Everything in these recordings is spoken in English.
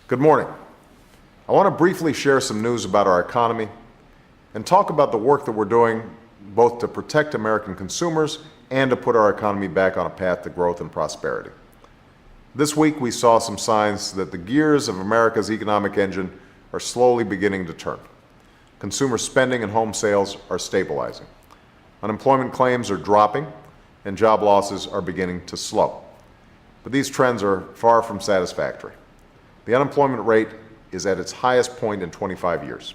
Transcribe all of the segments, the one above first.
Good morning. I want to briefly share some news about our economy and talk about the work that we're doing both to protect American consumers and to put our economy back on a path to growth and prosperity. This week we saw some signs that the gears of America's economic engine are slowly beginning to turn. Consumer spending and home sales are stabilizing. Unemployment claims are dropping and job losses are beginning to slow. But these trends are far from satisfactory. The unemployment rate is at its highest point in 25 years.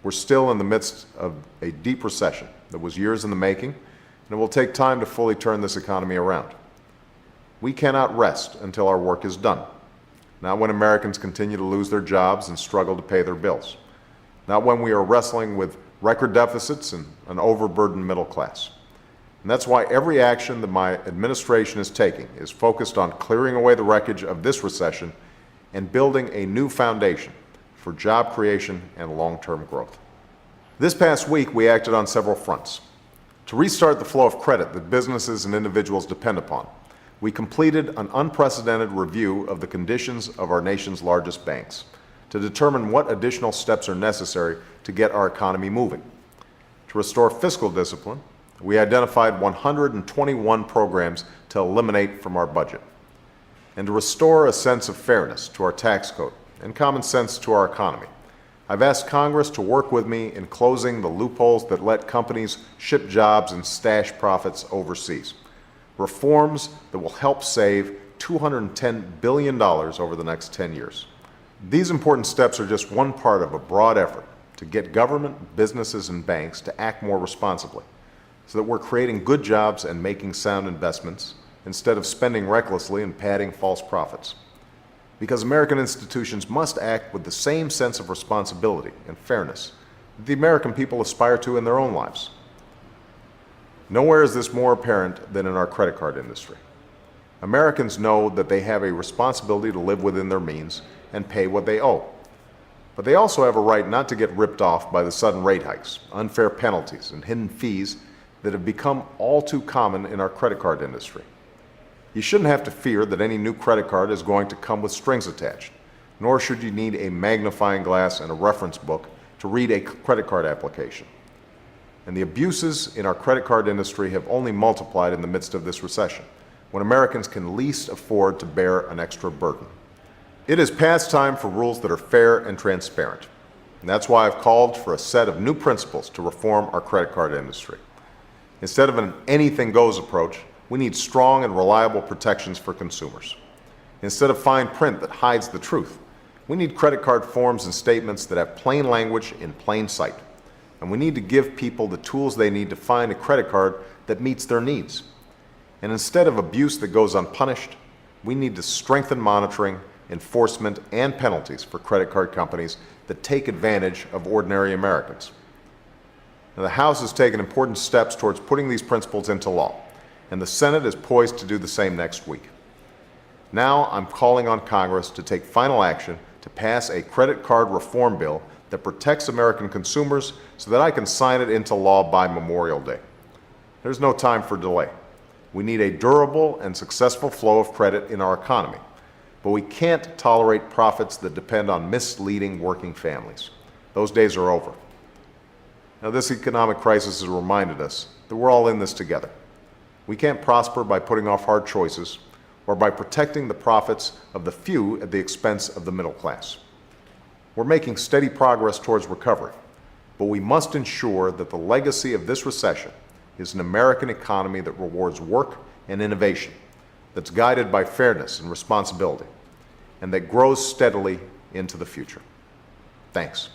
We're still in the midst of a deep recession that was years in the making, and it will take time to fully turn this economy around. We cannot rest until our work is done. Not when Americans continue to lose their jobs and struggle to pay their bills. Not when we are wrestling with record deficits and an overburdened middle class. And that's why every action that my administration is taking is focused on clearing away the wreckage of this recession and building a new foundation for job creation and long-term growth. This past week, we acted on several fronts. To restart the flow of credit that businesses and individuals depend upon, we completed an unprecedented review of the conditions of our nation's largest banks to determine what additional steps are necessary to get our economy moving. To restore fiscal discipline, we identified 121 programs to eliminate from our budget. And to restore a sense of fairness to our tax code and common sense to our economy, I've asked Congress to work with me in closing the loopholes that let companies ship jobs and stash profits overseas. Reforms that will help save $210 billion over the next 10 years. These important steps are just one part of a broad effort to get government, businesses, and banks to act more responsibly so that we're creating good jobs and making sound investments instead of spending recklessly and padding false profits. Because American institutions must act with the same sense of responsibility and fairness that the American people aspire to in their own lives. Nowhere is this more apparent than in our credit card industry. Americans know that they have a responsibility to live within their means and pay what they owe. But they also have a right not to get ripped off by the sudden rate hikes, unfair penalties, and hidden fees that have become all too common in our credit card industry. You shouldn't have to fear that any new credit card is going to come with strings attached, nor should you need a magnifying glass and a reference book to read a credit card application. And the abuses in our credit card industry have only multiplied in the midst of this recession, when Americans can least afford to bear an extra burden. It is past time for rules that are fair and transparent. And that's why I've called for a set of new principles to reform our credit card industry. Instead of an anything goes approach, we need strong and reliable protections for consumers. Instead of fine print that hides the truth, we need credit card forms and statements that have plain language in plain sight. And we need to give people the tools they need to find a credit card that meets their needs. And instead of abuse that goes unpunished, we need to strengthen monitoring, enforcement, and penalties for credit card companies that take advantage of ordinary Americans. Now, the House has taken important steps towards putting these principles into law, and the Senate is poised to do the same next week. Now I'm calling on Congress to take final action to pass a credit card reform bill that protects American consumers so that I can sign it into law by Memorial Day. There's no time for delay. We need a durable and successful flow of credit in our economy, but we can't tolerate profits that depend on misleading working families. Those days are over. Now, this economic crisis has reminded us that we're all in this together. We can't prosper by putting off hard choices or by protecting the profits of the few at the expense of the middle class. We're making steady progress towards recovery, but we must ensure that the legacy of this recession is an American economy that rewards work and innovation, that's guided by fairness and responsibility, and that grows steadily into the future. Thanks.